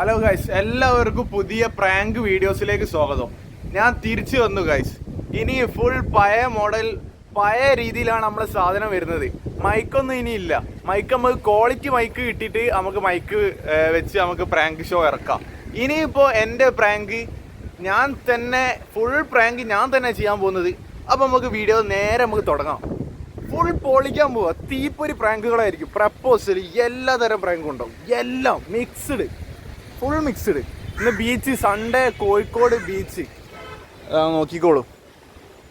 Hello guys, എല്ലാവർക്കും പുതിയ prank വീഡിയോസിലേക്ക് സ്വാഗതം. ഞാൻ തിരിച്ചു വന്നു ഗൈസ്. ഇനി ഫുൾ പഴയ മോഡൽ പഴയ രീതിയിലാണ് നമ്മുടെ സാധനം വരുന്നത്. മൈക്കൊന്നും ഇനിയില്ല. മൈക്ക് നമുക്ക് ക്വാളിറ്റി മൈക്ക് കിട്ടിയിട്ട് നമുക്ക് മൈക്ക് വെച്ച് നമുക്ക് പ്രാങ്ക് ഷോ ഇറക്കാം. ഇനിയിപ്പോൾ എൻ്റെ പ്രാങ്ക് ഞാൻ തന്നെ, ഫുൾ പ്രാങ്ക് ഞാൻ തന്നെ ചെയ്യാൻ പോകുന്നത്. അപ്പോൾ നമുക്ക് വീഡിയോ നേരെ നമുക്ക് തുടങ്ങാം. ഫുൾ പൊളിക്കാൻ പോവുക. തീപ്പൊരി പ്രാങ്കുകളായിരിക്കും. പ്രപ്പോസൽ, എല്ലാ തരം പ്രാങ്കും ഉണ്ടാവും. എല്ലാം മിക്സ്ഡ്, ഫുൾ മിക്സ്ഡ്. ഇന്ന് ബീച്ച്, സൺഡേ കോഴിക്കോട് ബീച്ച് നോക്കിക്കോളൂ.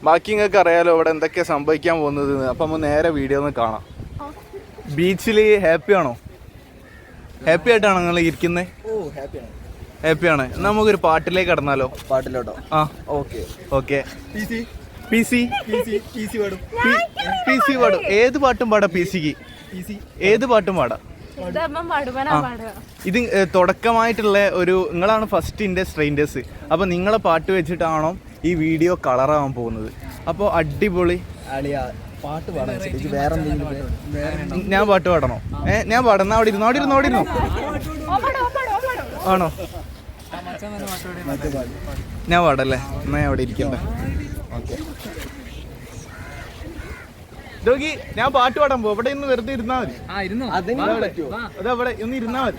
ബാക്കി നിങ്ങൾക്ക് അറിയാലോ ഇവിടെ എന്തൊക്കെയാണ് സംഭവിക്കാൻ പോകുന്നത്. അപ്പം നമ്മൾ നേരെ വീഡിയോ ഒന്ന് കാണാം. ബീച്ചിൽ ഹാപ്പി ആണോ? ഹാപ്പി ആയിട്ടാണോ നിങ്ങൾ ഇരിക്കുന്നത്? ഹാപ്പിയാണ്. നമുക്കൊരു പാട്ടിലേക്ക് കടന്നാലോ? പാട്ടിലോട്ടോ? ആ, ഓക്കെ ഓക്കെ. പി സി പാടും. ഏത് പാട്ടും പാടാം. പി സിക്ക് ഏത് പാട്ടും പാടാം. ഇത് തുടക്കമായിട്ടുള്ള ഒരു, നിങ്ങളാണ് ഫസ്റ്റ് ഇൻ്റെ സ്ട്രെയിൻഡേഴ്സ്. അപ്പോൾ നിങ്ങളെ പാട്ട് വെച്ചിട്ടാണോ ഈ വീഡിയോ കളറാവാൻ പോകുന്നത്. അപ്പോൾ അടിപൊളി. പാട്ട് പാടാൻ വേറെ എന്തെങ്കിലും? ഞാൻ പാട്ട് പാടണോ? ഞാൻ പാടുന്ന അവിടെ ഇരുന്നോ ആണോ? ഞാൻ പാടല്ലേ? എന്നാ ഞാൻ അവിടെ ഇരിക്കണ്ടേ? ഓക്കെ. ഡോഗി, ഞാൻ പാട്ട് പാടാൻ പോകും. ഇവിടെ ഇന്ന് വെറുതെ ഇരുന്നാ മതി. അതവിടെ ഒന്ന് ഇരുന്നാ മതി.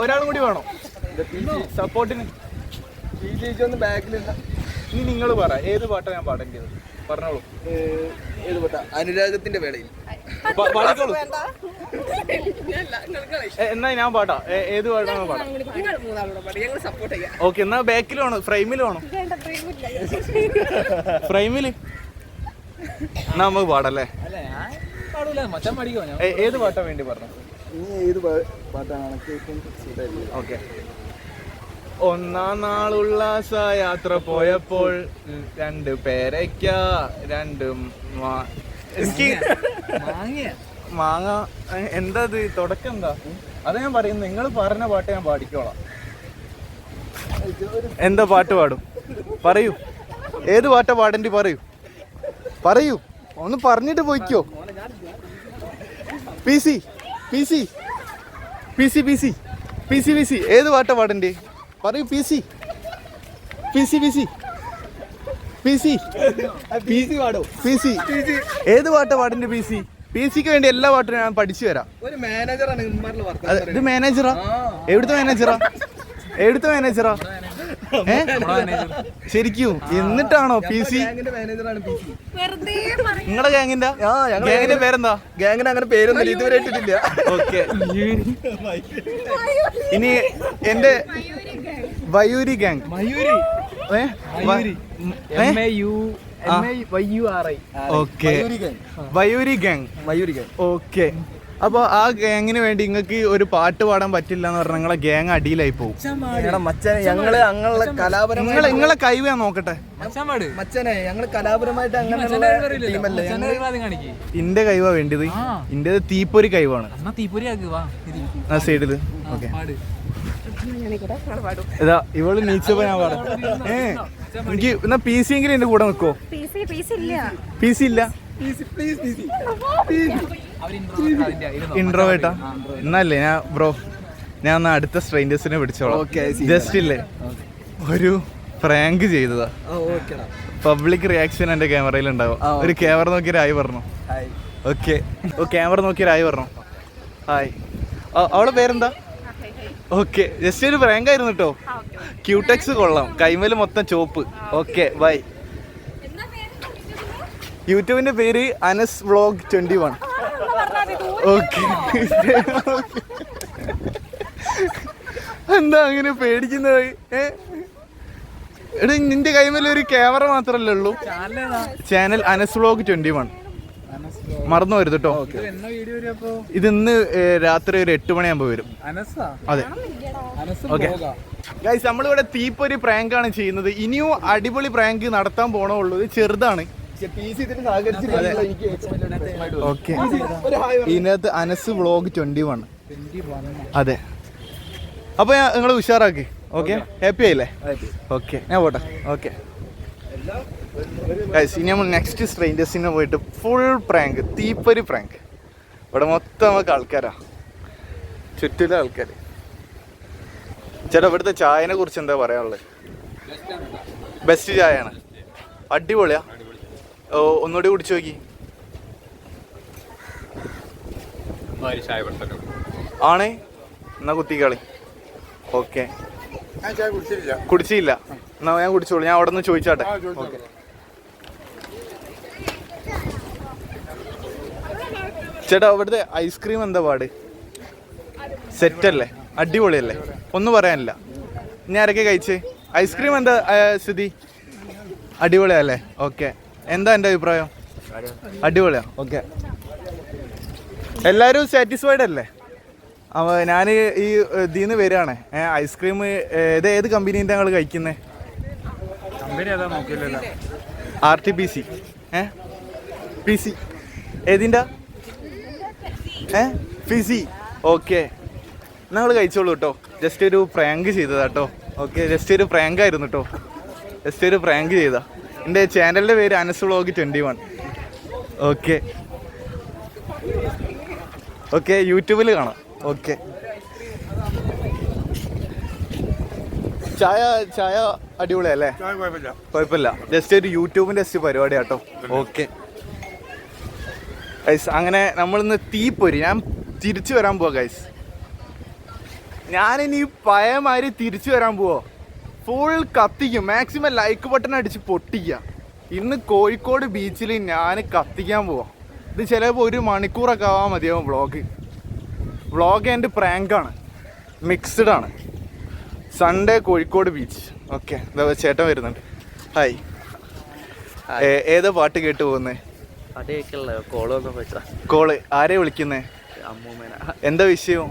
ഒരാളും കൂടി വേണോ സപ്പോർട്ടിന്? ഇനി നിങ്ങൾ പറ, ഏത് പാട്ടാണ് ഞാൻ പാടേണ്ടത്? പറഞ്ഞോളൂ. ഏത് പാട്ടാ? അനുരാഗത്തിന്റെ വേളയിൽ. എന്നാ ഞാൻ പാട്ടാ. ഏത് പാട്ടാണ് പാടാം? ഓക്കെ, എന്നാ ബാക്കിൽ വേണോ ഫ്രെയിമിൽ വേണോ? ഫ്രെയിമില് എന്നാ നമുക്ക് പാടല്ലേ? ഏത് പാട്ടാ വേണ്ടി പറഞ്ഞു? ഏത് പാട്ടാണ്? ഓക്കെ. ഒന്നാം നാളുല്ലാസ യാത്ര പോയപ്പോൾ രണ്ട് പേരയ്ക്ക, രണ്ടും എനിക്ക് മാങ്ങ. എന്താ ഇത്? തുടക്കം എന്താ? അത് ഞാൻ പറയുന്നു. നിങ്ങൾ പറഞ്ഞ പാട്ട് ഞാൻ പാടിക്കോളാം. എന്താ പാട്ട് പാടും? പറയൂ. ഏത് പാട്ടാ പാടേണ്ടി? പറയൂ. ഒന്ന് പറഞ്ഞിട്ട് പോയിക്കോ. പി സി ഏത് പാട്ടാ പാടേണ്ടി? പറയൂ. പി സി ഏത് പാട്ടാ പാടേണ്ടി? പി സിക്ക് വേണ്ടി എല്ലാ പാട്ടും ഞാൻ പഠിച്ചു തരാം. ഇത് മാനേജറാ? എവിടുത്തെ മാനേജറാ? ശരിക്കും? എന്നിട്ടാണോ പി സി? നിങ്ങളുടെ ഗാങ്ങിന്റെ പേരെന്താ? ഗാങ്ങിന് അങ്ങനെ പേരൊന്നും ഇതുവരെ ഇട്ടിട്ടില്ല. ഓക്കെ. ഇനി എന്റെ വയൂരി ഗാങ്. വയൂരി ഗാങ്. ഓക്കെ. അപ്പൊ ആ ഗാങ്ങിന് വേണ്ടി നിങ്ങൾക്ക് ഒരു പാട്ട് പാടാൻ പറ്റില്ല എന്ന് പറഞ്ഞാൽ നിങ്ങളെ ഗാങ് അടിയിലായി പോകും. നിങ്ങളെ കഴിവ് ഞാൻ നോക്കട്ടെ. ഞങ്ങള് കലാപരമായിട്ട് ഇന്റെ കഴിവാ വേണ്ടത്. ഇന്റേത് തീപ്പൊരി കഴിവാണ്. സൈഡില്. ഓക്കെ. ഇതാ ഇവള് നീച്ചപ്പോ ഞാൻ പാടാം. എനിക്ക് എന്നാ പി സി എങ്കിലും എന്റെ കൂടെ നിക്കോ? പി സി ഇല്ല. ഇൻട്രോവേട്ടാ? എന്നല്ലേ ഞാൻ ബ്രോ, ഞാൻ അടുത്ത സ്ട്രേഞ്ചേഴ്സിനെ പിടിച്ചോളാം. ജസ്റ്റ് ഇല്ലേ ഒരു പ്രാങ്ക് ചെയ്തതാ. പബ്ലിക് റിയാക്ഷൻ എന്റെ ക്യാമറയിൽ ഉണ്ടാവും. ഒരു ക്യാമറ നോക്കിയൊരു ആയി പറഞ്ഞു. ഓക്കെ. ക്യാമറ നോക്കിയൊരു ആയി പറഞ്ഞു. ഹായ്. അവളെ പേരെന്താ? ഓക്കെ. ജസ്റ്റ് ഒരു പ്രാങ്ക് ആയിരുന്നു കേട്ടോ. ക്യൂടെക്സ് കൊള്ളാം. കൈമേല് മൊത്തം ചോപ്പ്. Okay, by. യൂട്യൂബിന്റെ പേര് അനസ് വ്ളോഗ് 21. ഓക്കെ. എന്താ അങ്ങനെ പേടിക്കുന്നത്? എടാ, നിന്റെ കൈമേൽ ഒരു ക്യാമറ മാത്രല്ലേ ഉള്ളൂ. Channel Anas vlog 21. മറന്നു വരുത് കേട്ടോ. ഇത് ഇന്ന് രാത്രി ഒരു 8 മണിയാകുമ്പോ വരും. അതെ. ഓക്കെ ഗൈസ്, നമ്മളിവിടെ തീപ്പൊരി പ്രാങ്ക് ആണ് ചെയ്യുന്നത്. ഇനിയും അടിപൊളി പ്രാങ്ക് നടത്താൻ പോണുള്ളൂ. ഇത് ചെറുതാണ്. ഓക്കെ. ഇതിനകത്ത് അനസ് വ്ളോഗ് 21. അതെ. അപ്പൊ നിങ്ങൾ ഉഷാറാക്കി. ഓക്കെ, ഹാപ്പി ആയില്ലേ? ഓക്കെ, ഞാൻ പോട്ടെ. ഓക്കെ ഗൈസ്, ഇനി നമ്മൾ നെക്സ്റ്റ് സ്ട്രേഞ്ചേഴ്സിനെ പോയിട്ട് ഫുൾ പ്രാങ്ക്, തീപ്പൊരി പ്രാങ്ക്. ഇവിടെ മൊത്തം നമുക്ക് ആൾക്കാരാ, ചുറ്റിലെ ആൾക്കാർ. ചേട്ടാ ഇവിടുത്തെ ചായനെ കുറിച്ച് എന്താ പറയാനുള്ളത്? ബെസ്റ്റ് ചായയാണ്, അടിപൊളിയാ. ഓ ഒന്നുകൂടി കുടിച്ചു നോക്കി. ആണേ എന്നാ കുത്തിക്കളി. ഓക്കെ കുടിച്ചില്ല, എന്നാ ഞാൻ കുടിച്ചോളൂ. ഞാൻ അവിടെ നിന്ന് ചോദിച്ചാട്ടെ. ഓക്കെ ചേട്ടാ ഇവിടുത്തെ ഐസ്ക്രീം എന്താ പാട്? സെറ്റല്ലേ, അടിപൊളിയല്ലേ, ഒന്നും പറയാനില്ല. ഞാൻ ആരൊക്കെ കഴിച്ചേ? ഐസ്ക്രീം എന്താ സ്ഥിതി? അടിപൊളിയല്ലേ? ഓക്കെ, എന്താ എൻ്റെ അഭിപ്രായം? അടിപൊളിയാ. ഓക്കെ, എല്ലാവരും സാറ്റിസ്ഫൈഡ് അല്ലേ? ഞാൻ ഈ ഇതിൽ നിന്ന് വരികയാണ്. ഐസ്ക്രീം ഇത് ഏത് കമ്പനീൻ്റെ ഞങ്ങൾ കഴിക്കുന്നത്? RTPC. PC ഏതിൻ്റെ? ഫിസി. ഓക്കെ, ഞങ്ങൾ കഴിച്ചോളൂ കേട്ടോ. ജസ്റ്റ് ഒരു പ്രാങ്ക് ചെയ്തതാ കേട്ടോ. ഓക്കെ, ജസ്റ്റ് ഒരു പ്രാങ്ക് ആയിരുന്നു കേട്ടോ. ജസ്റ്റ് ഒരു പ്രാങ്ക് ചെയ്താ. എൻ്റെ ചാനലിൻ്റെ പേര് അനസ് വ്ളോഗ് 21. ഓക്കെ ഓക്കെ, യൂട്യൂബിൽ കാണാം. ഓക്കെ, ചായ അടിപൊളിയല്ലേ? കുഴപ്പമില്ല, ജസ്റ്റ് ഒരു യൂട്യൂബിൻ്റെ ജസ്റ്റ് പരിപാടി കേട്ടോ. ഓക്കെ ഗൈസ്, അങ്ങനെ നമ്മളിന്ന് തീപ്പൊരി. ഞാൻ തിരിച്ചു വരാൻ പോവാ ഗൈസ്. ഞാനിനി പഴയമാതിരി തിരിച്ചു വരാൻ പോവാ. ഫുൾ കത്തിക്കും, മാക്സിമം ലൈക്ക് ബട്ടൺ അടിച്ച് പൊട്ടിക്കുക. ഇന്ന് കോഴിക്കോട് ബീച്ചിൽ ഞാൻ കത്തിക്കാൻ പോവാ. ഇത് ചിലപ്പോൾ 1 മണിക്കൂറൊക്കെ ആവാൻ മതിയാവും വ്ളോഗ് ആൻഡ് പ്രാങ്കാണ്, മിക്സ്ഡ് ആണ്. Sunday Kozhikode beach. ഓക്കെ, ചേട്ടൻ വരുന്നുണ്ട്. ഹായ്. ഏതാ പാട്ട് കേട്ട് പോകുന്നേ? കോള് ആരെ വിളിക്കുന്നേ? എന്താ വിഷയം?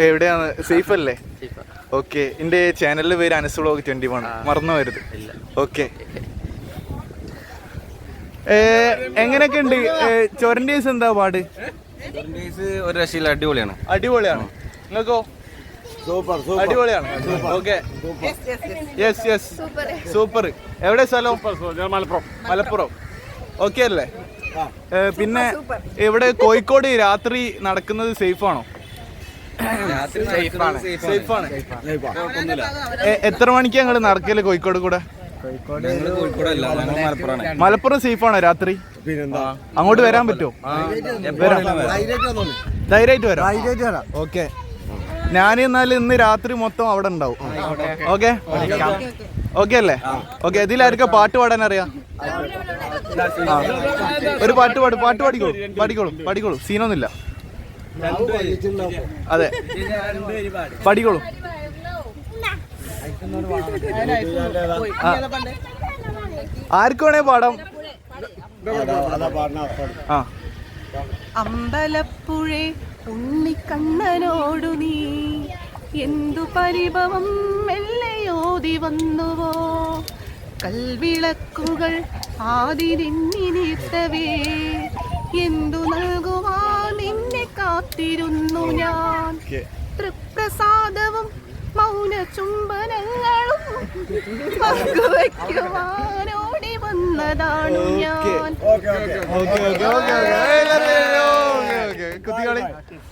എവിടെയാണ്? സേഫ് അല്ലേ? ഓക്കെ, എൻ്റെ ചാനലിന്റെ പേര് അനസ് വ്ളോഗ് 21, മറന്നു വരുത്. ഓക്കെ, എങ്ങനെയൊക്കെ ഉണ്ട്? ചൊരണ്ടീസ് എന്താ പാട്? ഒരു രക്ഷയില്ല, അടിപൊളിയാണ്. അടിപൊളിയാണ്. നിങ്ങൾക്കോ? അടിപൊളിയാണ്. Okay, yes yes, super. എവിടെ സ്ഥലം? മലപ്പുറം. ഓക്കെ അല്ലേ? പിന്നെ ഇവിടെ കോഴിക്കോട് രാത്രി നടക്കുന്നത് സേഫ് ആണോ? സേഫാണ്. എത്ര മണിക്ക് ഞങ്ങൾ നടക്കല് കോഴിക്കോട് കൂടെ? മലപ്പുറം സേഫാണോ രാത്രി? അങ്ങോട്ട് വരാൻ പറ്റുമോ? ധൈര്യമായിട്ട് വരാം. ഓക്കെ, ഞാൻ എന്നാൽ ഇന്ന് രാത്രി മൊത്തം അവിടെ ഉണ്ടാവും. ഓക്കെ ഓക്കെ അല്ലേ? ഓക്കെ, ഇതിലാർക്കാ പാട്ട് പാടാൻ അറിയാം? ഒരു പാട്ട് പാടിക്കോളൂ. സീനൊന്നുമില്ല. അതെ, പാടിക്കോളൂ. ആർക്ക് വേണേ പാടാം. അമ്പലപ്പുഴേ ഉണ്ണിക്കണ്ണനോടു നീ എന്തു പരിഭവം മെല്ലയോതി വന്നുവോ, കൽവിളക്കുകൾ ആദി നിന്നി നീർത്തവേ, എന്തു നൽകുവാ നിന്നെ കാത്തിരുന്നു ഞാൻ, തൃപ്രസാദവും മൗന ചുംബനങ്ങളും പങ്കുവയ്ക്കുവാനോടി വന്നതാണു ഞാൻ. കുത്തികളി.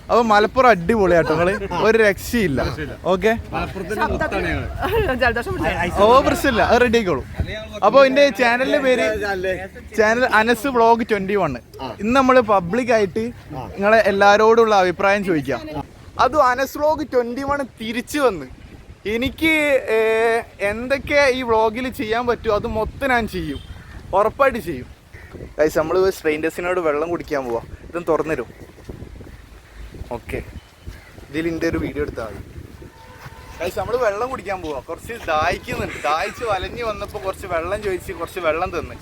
അപ്പൊ മലപ്പുറം അടിപൊളിയാട്ടോ, നിങ്ങള് ഒരു രക്ഷയില്ല. ഓക്കെ, പ്രശ്നമില്ല, അത് റെഡി ആയിക്കോളും. അപ്പൊ എന്റെ ചാനലിന്റെ പേര് അനസ് വ്ളോഗ് 21. ഇന്ന് നമ്മള് പബ്ലിക് ആയിട്ട് നിങ്ങളെ എല്ലാരോടുള്ള അഭിപ്രായം ചോദിക്കാം. അതും അനസ് വ്ളോഗ് 21 തിരിച്ചു വന്ന് എനിക്ക് എന്തൊക്കെ ഈ വ്ളോഗിൽ ചെയ്യാൻ പറ്റുമോ അത് മൊത്തം ഞാൻ ചെയ്യും, ഉറപ്പായിട്ട് ചെയ്യും. ഗൈസ്, നമ്മൾ സ്ട്രേഞ്ചേഴ്സിനോട് വെള്ളം കുടിക്കാൻ പോവാ. ഇതൊന്ന് തുറന്നു തരും. ഓക്കെ, ഇതിൽ എൻ്റെ ഒരു വീഡിയോ എടുത്താൽ മതി. ഗൈസ്, നമ്മൾ വെള്ളം കുടിക്കാൻ പോവാ. കുറച്ച് ദാഹിക്കുന്നുണ്ട്. ദാഹിച്ച് വലഞ്ഞ് വന്നപ്പോൾ കുറച്ച് വെള്ളം ചോദിച്ച് കുറച്ച് വെള്ളം തന്ന്.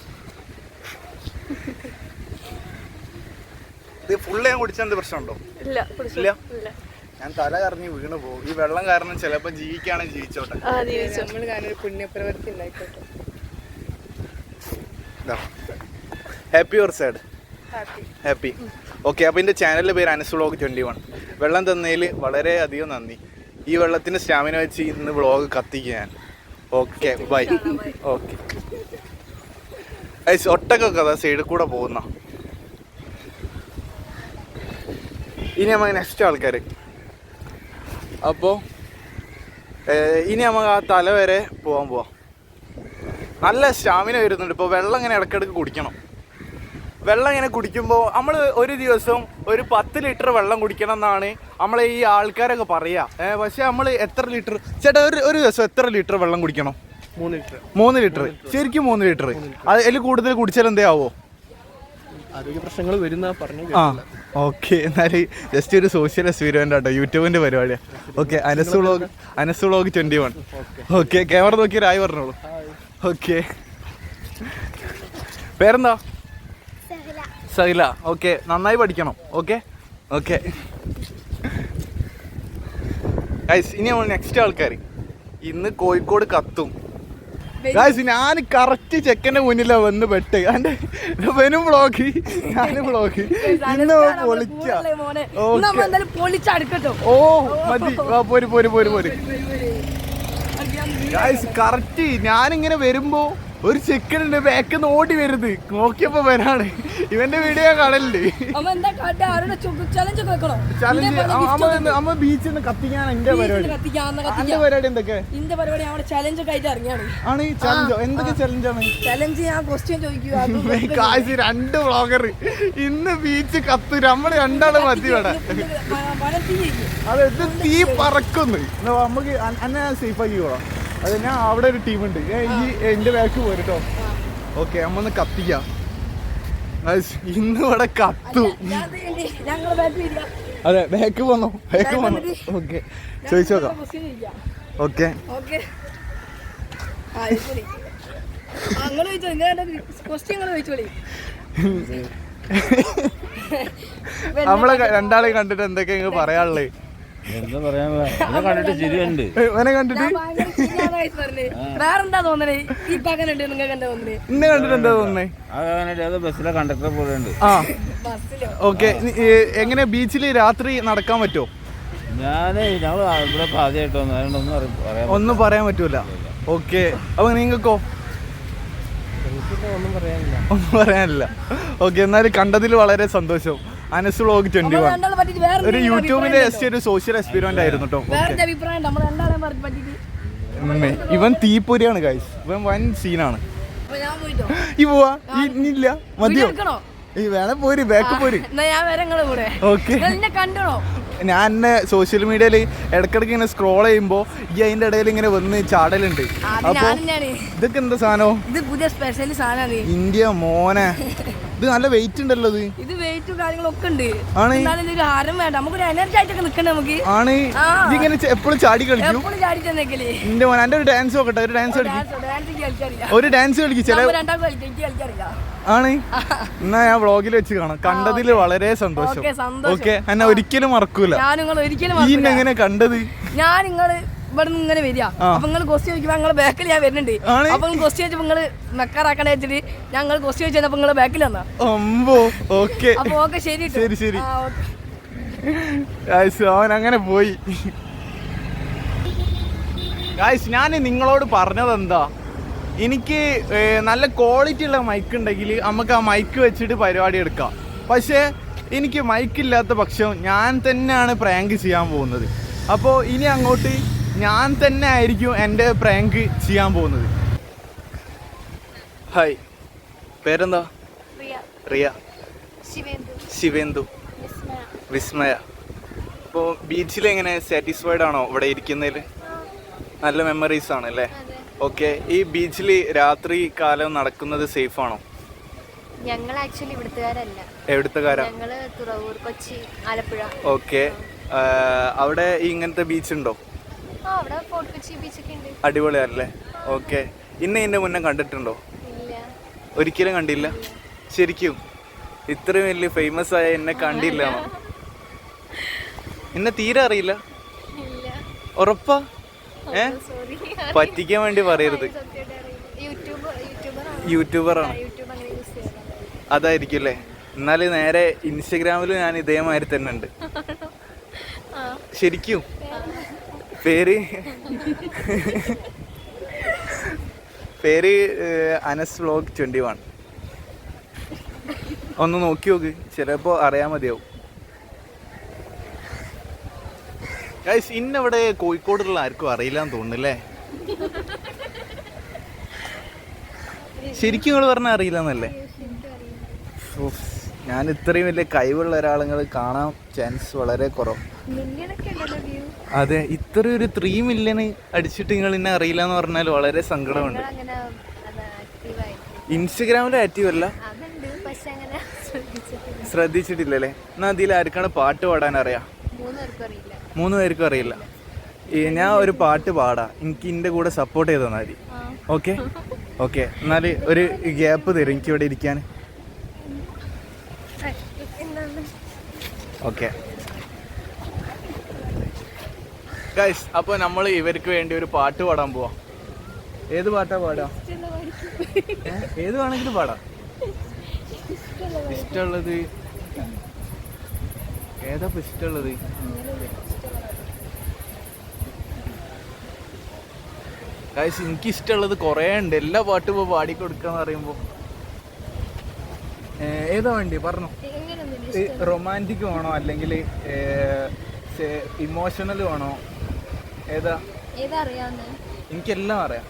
ഇത് ഫുള്ള് ഞാൻ കുടിച്ചാൽ എന്ത് പ്രശ്നമുണ്ടോ? ഇല്ല. ഞാൻ തല കറങ്ങി വീണ് പോകും. ഈ വെള്ളം കാരണം ചിലപ്പോൾ ജീവിക്കുകയാണെങ്കിൽ ജീവിച്ചോട്ടെ. Happy or sad? Happy. Okay, അപ്പോൾ എൻ്റെ ചാനലിൻ്റെ പേര് അനസ് വ്ളോഗ് 21. വെള്ളം തന്നതിൽ വളരെ അധികം നന്ദി. ഈ വെള്ളത്തിൻ്റെ സ്റ്റാമിന വെച്ച് ഇന്ന് വ്ളോഗ് കത്തിക്കുക ഞാൻ. Okay, by. ഓക്കെ, ഒട്ടക്കൊക്കെ അതാ സൈഡിൽ കൂടെ പോകുന്ന. ഇനി നമുക്ക് നെക്സ്റ്റ് ആൾക്കാർ. അപ്പോൾ ഇനി നമുക്ക് ആ തല വരെ പോവാം. നല്ല സ്റ്റാമിന വരുന്നുണ്ട്. ഇപ്പോൾ വെള്ളം ഇങ്ങനെ ഇടയ്ക്കിടയ്ക്ക് കുടിക്കണം. വെള്ളം ഇങ്ങനെ കുടിക്കുമ്പോൾ നമ്മൾ ഒരു ദിവസം ഒരു 10 ലിറ്റർ വെള്ളം കുടിക്കണം എന്നാണ് നമ്മളെ ഈ ആൾക്കാരൊക്കെ പറയുക. പക്ഷെ നമ്മൾ എത്ര ലിറ്റർ ചേട്ടാ ഒരു ദിവസം എത്ര ലിറ്റർ വെള്ളം കുടിക്കണം? 3 ലിറ്റർ. ശരിക്കും 3 ലിറ്റർ. അതിൽ കൂടുതൽ കുടിച്ചാൽ എന്തേ ആവോ? ആരോഗ്യ പ്രശ്നങ്ങൾ വരുന്ന പറഞ്ഞു. ആ ഓക്കെ. എന്നാൽ ജസ്റ്റ് ഒരു സോഷ്യൽ എക്സ്പീരിമെൻ്റ് ആട്ടോ, യൂട്യൂബിൻ്റെ പരിപാടിയാണ്. Okay. Anas vlog 21. Okay. Camera നോക്കി രായി പറഞ്ഞോളൂ. ഓക്കെ. പേരെന്താ? സഹില. ഓക്കെ. നന്നായി പഠിക്കണം. ഓക്കെ. ഓക്കെ ഗൈസ്, ഇനി നമ്മൾ നെക്സ്റ്റ് ആൾക്കാർ. ഇന്ന് കോഴിക്കോട് കത്തും ഗൈസ്. ഞാൻ കറക്റ്റ് ചെക്കൻ്റെ മുന്നിലാണ് വന്ന് പെട്ട്. എൻ്റെ വെനും വ്ളോഗ് ഞാനും വ്ളോഗ് ഇന്ന് പൊളിച്ച. ഓ മതി, പോര്. ഗൈസ് കറക്റ്റ് ഞാനിങ്ങനെ വരുമ്പോ ഒരു ചെക്കനുണ്ട് ബാക്കിൽ നിന്ന് ഓടി വരുന്നത്. നോക്കിയപ്പോ വരാണ്. ഇവന്റെ വീഡിയോ കാണലുണ്ട്. ചലഞ്ച് അമ്മ ബീച്ചിൽ നിന്ന് കത്തിക്കാൻ എന്റെ പരിപാടി. എന്റെ പരിപാടി എന്തൊക്കെ ആണ്? ചലഞ്ചോ? എന്തൊക്കെ ചലഞ്ചാണ്? കാശ് 2 വ്ളോഗർ ഇന്ന് ബീച്ച് കത്ത്. നമ്മള് 2 ആള് മതി ഇവിടെ. അതെ, ഇത് തീ പറക്കുന്നു. നമുക്ക് അന്നെ സേഫ് ആക്കി പോവാം. അത് ഞാൻ അവിടെ ഒരു ടീമുണ്ട്. ഈ എന്റെ ബാക്ക് പോരട്ടോ. ഓക്കെ, നമ്മൊന്ന് കത്തിക്കാം. ഇന്ന് ഇവിടെ കത്തു. അതെ, ബാക്ക് പോന്നോ? ഓക്കെ, ചോദിച്ചോക്കാം. ഓക്കെ. നമ്മളെ 2 ആളെ കണ്ടിട്ട് എന്തൊക്കെയാ പറയാനുള്ളത്? എന്താ പറയാനുള്ള കണ്ടിട്ട് ശരിയുണ്ട്. കണ്ടിട്ട് വേറെന്താ തോന്നണേ? ഇന്നെ കണ്ടിട്ട് എന്താ തോന്നണേ? ബസ്സിലെ കണ്ടക്ടറെ പോലെ ഉണ്ട്. ആ ഓക്കെ. എങ്ങനെ ബീച്ചിൽ രാത്രി നടക്കാൻ പറ്റുമോ? ഞങ്ങൾ ഇവിടെ ആദ്യമായിട്ട് ഒന്നും പറയാൻ പറ്റൂല. ഓക്കെ. അപ്പൊ നിങ്ങൾക്കോ? ഒന്നും പറയാനില്ല. ഓക്കെ. എന്നാലും കണ്ടതിൽ വളരെ സന്തോഷം. അനസ് വ്ളോഗ് 21 ഒരു യൂട്യൂബിന്റെ ഒരു സോഷ്യൽ എക്സ്പീരിമെന്റ് ആയിരുന്നു കേട്ടോ. ഇവൻ തീപ്പൊരിയാണ് ഗൈസ്. ഇവൻ വൻ സീനാണ്. ഈ പോവാ? ഇല്ല, മതിയോ? ഈ വേണേ പോര്, ബാക്ക് പോര്. ഓക്കെ. ഞാൻ എന്നെ സോഷ്യൽ മീഡിയയിൽ ഇടക്കിടക്ക് ഇങ്ങനെ സ്ക്രോൾ ചെയ്യുമ്പോ ഈ അതിന്റെ ഇടയിൽ ഇങ്ങനെ വന്ന് ചാടലുണ്ട്. അപ്പൊ ഇതൊക്കെ എന്താ സാധനം? ഇത് പുതിയ സ്പെഷ്യൽ സാധനമാണ്. ഇന്ത്യ മോനെ, ഇത് നല്ല വെയിറ്റ് ഉണ്ടല്ലോ. ഇത് വെയിറ്റും കാര്യങ്ങളൊക്കെ ഉണ്ട്. ആണ്. ഒരു ഹാരം വേണ്ട, നമുക്കൊരു എനർജി ആയിട്ടൊക്കെ നിക്കണേ. നമുക്ക് ആണ്. ഇതിങ്ങനെ എപ്പോഴും ചാടി കളിക്കും. എന്റെ മോനെ, എന്റെ ഒരു ഡാൻസ് നോക്കട്ടെ. ഒരു ഡാൻസ് കളിക്കും. ഒരു ഡാൻസ് കളിക്കും. ചില ആണ്. എന്നാ ഞാൻ വ്ളോഗിൽ വെച്ച് കാണാം. കണ്ടതിൽ വളരെ സന്തോഷം. ഓക്കെ. എന്നെ ഒരിക്കലും മറക്കൂല. ഈ എങ്ങനെ കണ്ടത്? ഞാൻ നിങ്ങള് ഇവിടെ നിന്ന് ഇങ്ങനെ വരിക. അപ്പൊ നിങ്ങൾ ക്വസ്റ്റ്യൻ ചോദിക്കുമ്പോ ഞങ്ങള് ബാക്കിൽ ഞാൻ വരുന്നുണ്ട്. അപ്പൊ ക്വസ്റ്റ്യൻ ചോദിച്ചപ്പോ നിങ്ങള് മെക്കാറാക്കണ വെച്ചിട്ട് ഞങ്ങൾ ക്വസ്റ്റ്യൻ ചോദിച്ചപ്പോ നിങ്ങള് ബാക്കിൽ വന്നാ. ഓക്കെ. അപ്പൊ ഓക്കെ, ശരി ശരി. അവൻ അങ്ങനെ പോയി. ഞാൻ നിങ്ങളോട് പറഞ്ഞത് എന്താ, എനിക്ക് നല്ല ക്വാളിറ്റി ഉള്ള മൈക്ക് ഉണ്ടെങ്കിൽ നമുക്ക് ആ മൈക്ക് വെച്ചിട്ട് പരിപാടി എടുക്കാം. പക്ഷേ എനിക്ക് മൈക്കില്ലാത്ത പക്ഷം ഞാൻ തന്നെയാണ് പ്രാങ്ക് ചെയ്യാൻ പോകുന്നത്. അപ്പോൾ ഇനി അങ്ങോട്ട് ഞാൻ തന്നെ ആയിരിക്കും എൻ്റെ പ്രാങ്ക് ചെയ്യാൻ പോകുന്നത്. ഹായ്, പേരെന്താ? റിയ. ശിവേന്ദു. വിസ്മയ. അപ്പോൾ ബീച്ചിലെങ്ങനെ സാറ്റിസ്ഫൈഡ് ആണോ ഇവിടെ ഇരിക്കുന്നതിൽ? നല്ല മെമ്മറീസ് ആണല്ലേ? ഓക്കെ. ഈ ബീച്ചിൽ രാത്രി കാലം നടക്കുന്നത് സേഫ് ആണോ? ഞങ്ങൾ ആക്ച്വലി ഇവിടുത്തുകാരല്ല. എവിടുത്തുകാരാ? ഞങ്ങള് തുറവൂർ, കൊച്ചി, ആലപ്പുഴ. ഓക്കെ. അവിടെ ഇങ്ങനത്തെ ബീച്ച് ഉണ്ടോ? അവിടെ ഫോർട്ട് കൊച്ചി ബീച്ചൊക്കെ ഉണ്ട്. അടിപൊളിയാണല്ലേ? ഓക്കെ. ഇതിന്റെ മുന്നേ കണ്ടിട്ടുണ്ടോ? ഇല്ല, ഒരിക്കലും കണ്ടില്ല. ശരിക്കും ഇത്രയും വലിയ ഫേമസ് ആയ എന്നെ കണ്ടില്ല? എന്നെ തീരെ അറിയില്ല. ഉറപ്പാ? പറ്റിക്കാൻ വേണ്ടി പറയരുത്. യൂട്യൂബറാണ്. അതായിരിക്കും അല്ലേ? എന്നാല് നേരെ ഇൻസ്റ്റഗ്രാമിൽ ഞാൻ ഇതേമാതിരി തന്നെ ഉണ്ട്. ശരിക്കും പേര് അനസ് വ്ളോഗ് 21. ഒന്ന് നോക്കി നോക്ക്, ചിലപ്പോ അറിയാൻ മതിയാവും. ഗൈസ് ഇന്നവിടെ കോഴിക്കോടുള്ള ആർക്കും അറിയില്ലാന്ന് തോന്നുന്നല്ലേ? ശരിക്കും നിങ്ങൾ പറഞ്ഞാൽ അറിയില്ലെന്നല്ലേ? ഞാൻ ഇത്രയും വലിയ കഴിവുള്ള ഒരാളുകൾ കാണാൻ ചാൻസ് വളരെ കുറവ്. അതെ, ഇത്രയും ഒരു 3 മില്യൺ അടിച്ചിട്ട് നിങ്ങൾ ഇന്നെ അറിയില്ല എന്ന് പറഞ്ഞാൽ വളരെ സങ്കടമുണ്ട്. ഇൻസ്റ്റഗ്രാമിൽ ആക്റ്റീവ് അല്ല, ശ്രദ്ധിച്ചിട്ടില്ലല്ലേ? എന്നാ അതിൽ ആർക്കാണ് പാട്ട് പാടാൻ അറിയാം? 3 പേർക്കും അറിയില്ല. ഞാൻ ഒരു പാട്ട് പാടാം, എനിക്ക് എൻ്റെ കൂടെ സപ്പോർട്ട് ചെയ്ത് തന്നാൽ മതി. ഓക്കെ ഓക്കെ, എന്നാൽ ഒരു ഗ്യാപ്പ് തരും എനിക്ക് ഇവിടെ ഇരിക്കാൻ. ഓക്കെ ഗൈസ്, അപ്പോൾ നമ്മൾ ഇവർക്ക് വേണ്ടി ഒരു പാട്ട് പാടാൻ പോവാം. ഏത് പാട്ടാ പാടാം? ഏത് വേണമെങ്കിലും പാടാം. ഇഷ്ടമുള്ളത് ഏതാ ഇഷ്ടമുള്ളത്? ഗൈസ് എനിക്കിഷ്ടമുള്ളത് കുറേ ഉണ്ട്. എല്ലാ പാട്ടും ഇപ്പോൾ പാടിക്കൊടുക്കാന്ന് പറയുമ്പോൾ ഏതാ വേണ്ടി പറഞ്ഞു? റൊമാൻറ്റിക് വേണോ അല്ലെങ്കിൽ ഇമോഷണൽ വേണോ? ഏതാ എനിക്കെല്ലാം അറിയാം.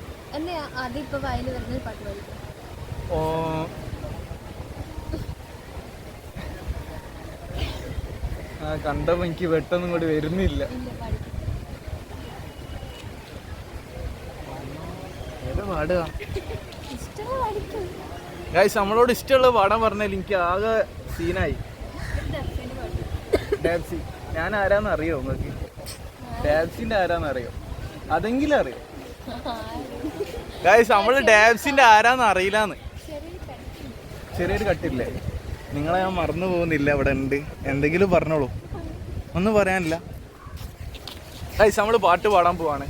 ഓ കണ്ടപ്പോ എനിക്ക് പെട്ടെന്നും കൂടി വരുന്നില്ല. ഏതാ പാടുക? ഗൈസ് നമ്മളോട് ഇഷ്ടമുള്ള പാടാൻ പറഞ്ഞാൽ എനിക്ക് ആകെ സീനായി. ഡാബ്സി. ഞാൻ ആരാന്ന് അറിയോ നിങ്ങൾക്ക്? ഡാബ്സിന്റെ ആരാന്ന് അറിയോ? അതെങ്കിലും അറിയോ? ഗൈസ് നമ്മള് ഡാബ്സിന്റെ ആരാന്ന് അറിയില്ലാന്ന്. ചെറിയൊരു കട്ടില്ലേ? നിങ്ങളെ ഞാൻ മറന്നു പോകുന്നില്ല. ഇവിടെ ഉണ്ട്, എന്തെങ്കിലും പറഞ്ഞോളൂ. ഒന്നും പറയാനില്ല. ഗൈസ് നമ്മള് പാട്ട് പാടാൻ പോവാണ്.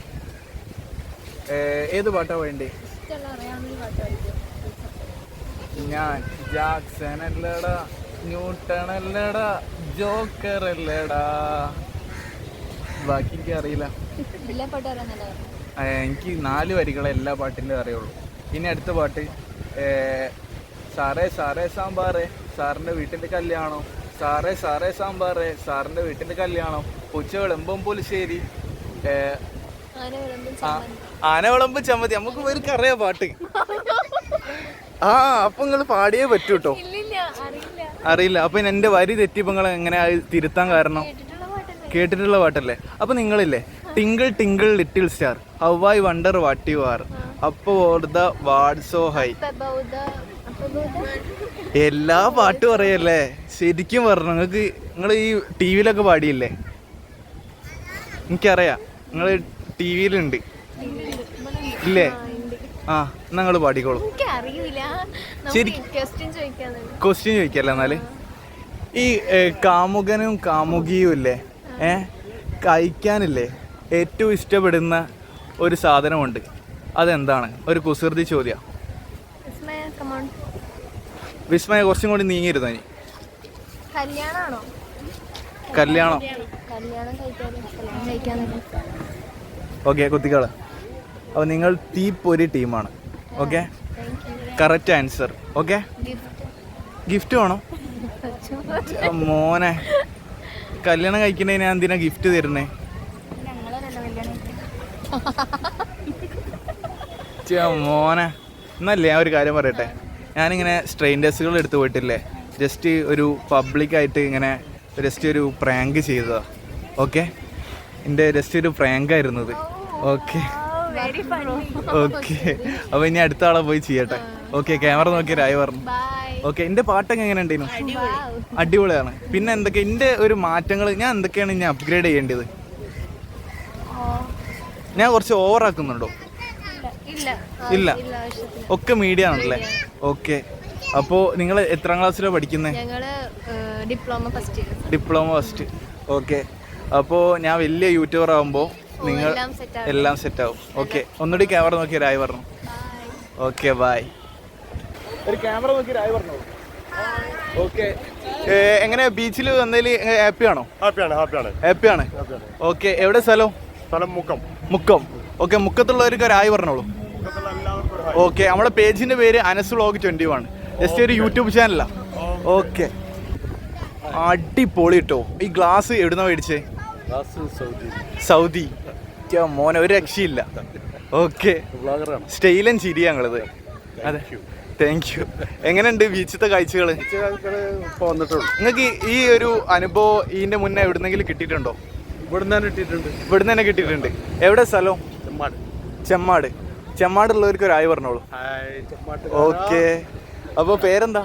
ഏത് പാട്ടാ വേണ്ടേ? ഞാൻ ജാക്സൺ അല്ലടാ, ന്യൂട്ടൺ അല്ലടാ, ജോക്കർ അല്ലടാ. ബാക്കി എനിക്ക് അറിയില്ല. എനിക്ക് 4 വരികളെ എല്ലാ പാട്ടിൻ്റെ അറിയുള്ളൂ. ഇനി അടുത്ത പാട്ട് സാറേ സാറേ സാമ്പാറേ സാറിൻ്റെ വീട്ടിൻ്റെ കല്യാണം, സാറേ സാറേ സാമ്പാറേ സാറിൻ്റെ വീട്ടിൻ്റെ കല്യാണം, ഉച്ച വിളമ്പം പുലിശ്ശേരി, ആന വിളമ്പ് ചമ്മതി. നമുക്ക് ഇവർക്ക് അറിയാം പാട്ട്. ആ അപ്പൊ നിങ്ങൾ പാടിയേ പറ്റൂ കേട്ടോ. അറിയില്ല. അപ്പൊ എൻ്റെ വരി തെറ്റിയപ്പോൾ നിങ്ങൾ എങ്ങനെ തിരുത്താൻ കാരണം? കേട്ടിട്ടുള്ള പാട്ടല്ലേ? അപ്പൊ നിങ്ങളില്ലേ twinkle twinkle little star, how I wonder what you are, അപ്പൊ ദ വാർഡ് സോ ഹൈ. എല്ലാ പാട്ടും അറിയല്ലേ? ശരിക്കും പറഞ്ഞു നിങ്ങൾക്ക്. നിങ്ങൾ ഈ ടി വിയിലൊക്കെ പാടിയില്ലേ? എനിക്കറിയാം നിങ്ങൾ ടി വിയിലുണ്ട് ഇല്ലേ? ആ എന്നാ നിങ്ങൾ പാടിക്കോളൂ. ശരി, ക്വസ്റ്റ്യൻ ചോദിക്കല്ലേ? എന്നാല് ഈ കാമുകനും കാമുകിയും ഇല്ലേ, കഴിക്കാനില്ലേ ഏറ്റവും ഇഷ്ടപ്പെടുന്ന ഒരു സാധനമുണ്ട്, അതെന്താണ്? ഒരു കുസൃതി ചോദ്യം. വിസ്മയ കുറച്ചും കൂടി നീങ്ങിയിരുന്നു. ഇനി കല്യാണം. ഓക്കെ കുത്തിക്കാള്. അപ്പോൾ നിങ്ങൾ തീപ്പൊരി ടീമാണ്. Okay, correct answer. Okay, gift വേണോ? മോനെ, കല്യാണം കഴിക്കണേ ഞാൻ എന്തിനാ ഗിഫ്റ്റ് തരുന്നേ? മോനെ എന്നല്ലേ ഞാൻ ഒരു കാര്യം പറയട്ടെ. ഞാനിങ്ങനെ സ്ട്രെയിൻഡേഴ്സുകൾ എടുത്ത് പോയിട്ടില്ലേ, ജസ്റ്റ് ഒരു പബ്ലിക്കായിട്ട് ഇങ്ങനെ ജസ്റ്റ് ഒരു പ്രാങ്ക് ചെയ്തതാ. ഓക്കെ, എൻ്റെ ജസ്റ്റ് ഒരു പ്രാങ്കായിരുന്നത്. ഓക്കെ ഓക്കെ, അപ്പോൾ ഇനി അടുത്ത ആളെ പോയി ചെയ്യട്ടെ. ഓക്കെ, ക്യാമറ നോക്കി രായി പറഞ്ഞു. ഓക്കെ, എൻ്റെ പാട്ടൊക്കെ എങ്ങനെ ഉണ്ടായിരുന്നു? അടിപൊളിയാണ്. പിന്നെ എന്തൊക്കെ എൻ്റെ ഒരു മാറ്റങ്ങൾ, ഞാൻ എന്തൊക്കെയാണ് ഇനി അപ്ഗ്രേഡ് ചെയ്യേണ്ടത്? ഞാൻ കുറച്ച് ഓവറാക്കുന്നുണ്ടോ? ഇല്ല, ഒക്കെ മീഡിയ ആണല്ലേ? ഓക്കെ, അപ്പോൾ നിങ്ങൾ എത്രാം ക്ലാസ്സിലാണ് പഠിക്കുന്നത്? Diploma first. ഓക്കെ, അപ്പോൾ ഞാൻ വലിയ യൂട്യൂബർ ആകുമ്പോൾ നിങ്ങൾ എല്ലാം സെറ്റാവും. ഓക്കെ, ഒന്നുകൂടി ക്യാമറ നോക്കി രായി പറഞ്ഞു. Okay bye. ഒരു ക്യാമറ നോക്കി രായി പറഞ്ഞു. ഓക്കെ, എങ്ങനെ ബീച്ചിൽ വന്നതിൽ ഹാപ്പിയാണോ? ഹാപ്പിയാണ്. ഓക്കെ, എവിടെ സ്ഥലം? മുക്കം. ഓക്കെ, മുക്കത്തുള്ളവർക്ക് രായി പറഞ്ഞോളൂ. ഓക്കെ, നമ്മുടെ പേജിന്റെ പേര് അനസ് വ്ലോഗ് 21. ജസ്റ്റ് ഒരു യൂട്യൂബ് ചാനലാണ്. ഓക്കെ, അടിപൊളി കേട്ടോ. ഈ ഗ്ലാസ് എവിടുന്ന മേടിച്ചേ? സൗദി മോനെ ഒരു രക്ഷയില്ല. ഓക്കെ, സ്റ്റൈലൻ ചിരി ഞങ്ങളത്. അതെ, താങ്ക് യു. എങ്ങനെയുണ്ട് ബീച്ചത്തെ കാഴ്ചകള്? നിങ്ങൾക്ക് ഈ ഒരു അനുഭവം ഇതിന്റെ മുന്നേ എവിടുന്നെങ്കിലും കിട്ടിയിട്ടുണ്ടോ? ഇവിടുന്ന് തന്നെ കിട്ടിയിട്ടുണ്ട്. എവിടെ സ്ഥലം? ചെമ്മാട്. ചെമ്മാടുള്ളവർക്ക് ഒരു ആയി പറഞ്ഞോളൂ. ഓക്കെ, അപ്പൊ പേരെന്താ?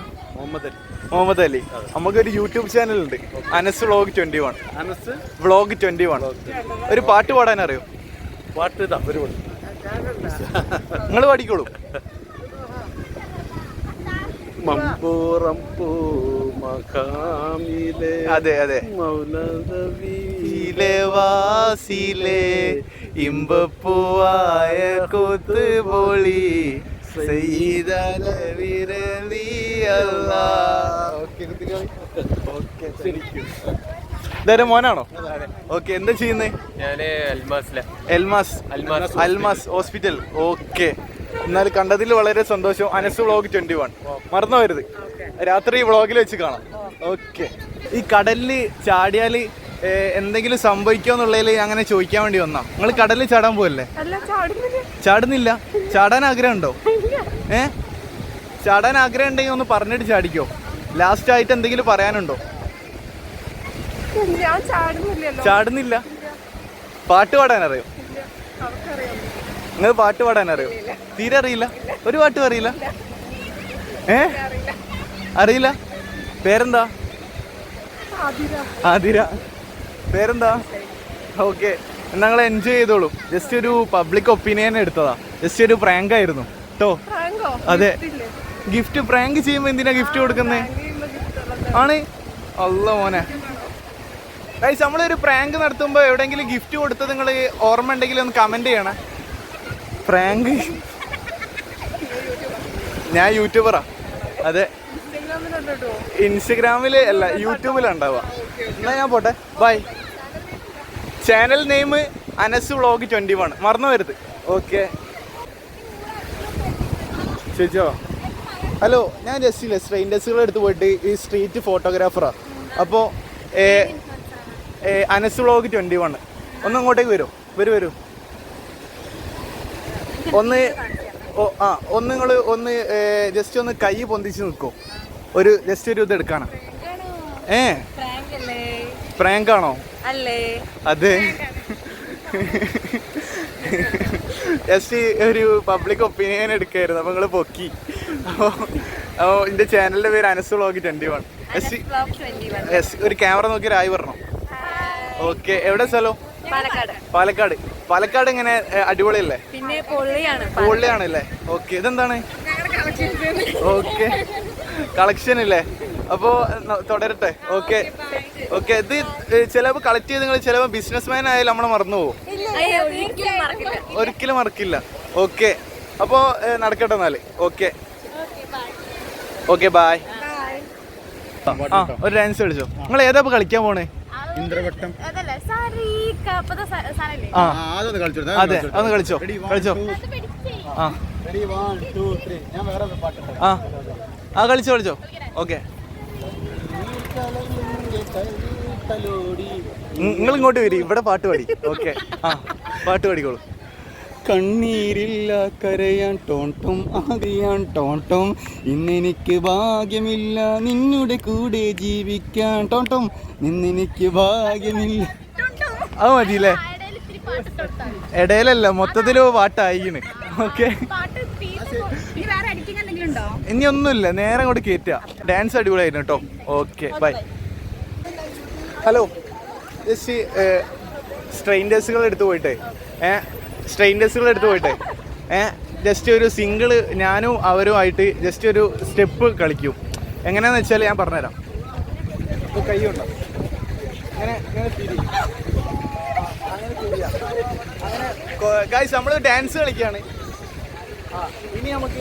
മുഹമ്മദ് അലി. നമുക്കൊരു യൂട്യൂബ് ചാനൽ ഉണ്ട്, അനസ് വ്ളോഗ് 21. ഒരു പാട്ട് പാടാൻ അറിയോ? നിങ്ങൾ പാടിക്കോളൂ. അതെ അതെ. വാസിലെ ഇമ്പപ്പൂവായ കൊത്തുപൊളി ഇതാരെ മോനാണോ? ഓക്കെ, എന്താ ചെയ്യുന്നേ? ഞാന് അൽമാസ് ഹോസ്പിറ്റൽ. ഓക്കെ, എന്നാൽ കണ്ടതിൽ വളരെ സന്തോഷം. അനസ് വ്ളോഗ് 21 മറന്നു വരുത്. രാത്രി വ്ളോഗിൽ വെച്ച് കാണാം. ഓക്കെ, ഈ കടലിൽ ചാടിയാല് എന്തെങ്കിലും സംഭവിക്കോന്നുള്ളതിൽ അങ്ങനെ ചോദിക്കാൻ വേണ്ടി വന്നാ. നിങ്ങൾ കടലിൽ ചാടാൻ പോവല്ലേ? ചാടുന്നില്ല? ചാടാൻ ആഗ്രഹം ഉണ്ടോ? ചാടാൻ ആഗ്രഹം ഉണ്ടെങ്കിൽ ഒന്ന് പറഞ്ഞിട്ട് ചാടിക്കോ. ലാസ്റ്റ് ആയിട്ട് എന്തെങ്കിലും പറയാനുണ്ടോ? ചാടുന്നില്ല. പാട്ട് പാടാൻ അറിയോ? നിങ്ങൾ പാട്ട് പാടാൻ അറിയോ? തീരെ അറിയില്ല? ഒരു പാട്ടും അറിയില്ല? അറിയില്ല? പേരെന്താ? ആതിര. പേരെന്താ? ഓക്കെ, എന്നാ നിങ്ങൾ എൻജോയ് ചെയ്തോളൂ. ജസ്റ്റ് ഒരു പബ്ലിക് ഒപ്പീനിയൻ എടുത്തതാ. ജസ്റ്റ് ഒരു പ്രാങ്ക് ആയിരുന്നു കേട്ടോ. അതെ, ഗിഫ്റ്റ് പ്രാങ്ക് ചെയ്യുമ്പോ എന്തിനാ ഗിഫ്റ്റ് കൊടുക്കുന്നേ? ആണ് അല്ല മോനെ. ഗൈസ്, നമ്മളൊരു പ്രാങ്ക് നടത്തുമ്പോ എവിടെയെങ്കിലും ഗിഫ്റ്റ് കൊടുത്തത് നിങ്ങൾ ഓർമ്മ ഉണ്ടെങ്കിൽ ഒന്ന് കമന്റ് ചെയ്യണേ. പ്രാങ്ക് ഞാൻ യൂട്യൂബറാ. അതെ, ഇൻസ്റ്റഗ്രാമില് അല്ല യൂട്യൂബിലുണ്ടാവുക. എന്നാ ഞാൻ പോട്ടെ, bye. Channel name Anas vlog 21 മറന്നു വരുത്. ഓക്കെ ചോദിച്ചോ? ഹലോ, ഞാൻ ജസ്റ്റ് സ്ട്രെയിൻ ഡെസ്സുകൾ എടുത്ത് പോയിട്ട് ഈ സ്ട്രീറ്റ് ഫോട്ടോഗ്രാഫറാ. അപ്പോൾ അനസ് വ്ളോഗ് 21 ഒന്ന് അങ്ങോട്ടേക്ക് വരൂ. വരൂ. ഒന്ന് നിങ്ങൾ ഒന്ന് ജസ്റ്റ് ഒന്ന് കൈ പൊന്തിച്ച് നിൽക്കോ. ഒരു ജസ്റ്റ് ഒരു ഇത് എടുക്കാനാ. പ്രാങ്കാണോ? അതെ, ജസ്റ്റ് ഒരു പബ്ലിക് ഒപ്പീനിയൻ എടുക്കായിരുന്നു. അപ്പോൾ നിങ്ങൾ പൊക്കി. അപ്പോൾ എൻ്റെ ചാനലിൻ്റെ പേര് അനസ് വ്ളോഗ് 21. ഒരു ക്യാമറ നോക്കി ആയി പറഞ്ഞോ. ഓക്കെ, എവിടെ സ്ഥലം? പാലക്കാട്. എങ്ങനെ, അടിപൊളിയല്ലേ? പിന്നെ പൊള്ളിയാണല്ലേ? ഓക്കെ, ഇതെന്താണ്? ഓക്കെ, കളക്ഷൻ ഇല്ലേ? അപ്പോൾ തുടരട്ടെ. ഓക്കെ, ഇത് ചിലപ്പോൾ കളക്ട് ചെയ്ത് നിങ്ങൾ ചിലപ്പോൾ ബിസിനസ്മാൻ ആയാലും നമ്മളെ മറന്നു പോകും. ഒരിക്കലും മറക്കില്ല. ഓക്കെ, അപ്പോൾ നടക്കട്ടെ എന്നാല്. Okay bye. ഒരു ഡാൻസ് കളിച്ചോ? നിങ്ങൾ ഏതാ കളിക്കാൻ പോണേ? ഇന്ദ്രവട്ടം. അതെ, അതൊന്ന് കളിച്ചോ. കളിച്ചോ. ഓക്കെ, നിങ്ങൾ ഇങ്ങോട്ട് വരി, ഇവിടെ പാട്ട് പാടി. ഓക്കെ, പാട്ട് പാടിക്കോളൂ. കണ്ണീരില്ല കരയാൻ ടോണ്ടം ആകിയാൻ ടോണ്ടം, ഇന്നെനിക്ക് ഭാഗ്യമില്ല നിന്നുടെ കൂടെ ജീവിക്കാൻ ടോണ്ടം, നിന്നെനിക്ക് ഭാഗ്യമില്ല. അത് മതിയില്ലേ? ഇടയിലല്ല, മൊത്തത്തില് പാട്ടായിന്. ഓക്കെ, ഇനി ഒന്നുമില്ല, നേരെ അങ്ങോട്ട് കയറ്റുക. ഡാൻസ് അടിപൊളിയായിരുന്നു കേട്ടോ. Okay, bye. Hello, just strain ഡെസ്സുകൾ എടുത്ത് പോയിട്ടെ ജസ്റ്റ് ഒരു സിംഗിള് ഞാനും അവരുമായിട്ട് ജസ്റ്റ് ഒരു സ്റ്റെപ്പ് കളിക്കും. എങ്ങനെയാന്ന് വെച്ചാൽ ഞാൻ പറഞ്ഞുതരാം. ഇപ്പോൾ കൈ ഉണ്ടോ? അങ്ങനെ ഗൈസ്, നമ്മൾ ഡാൻസ് കളിക്കുകയാണ്. ഇനി നമുക്ക്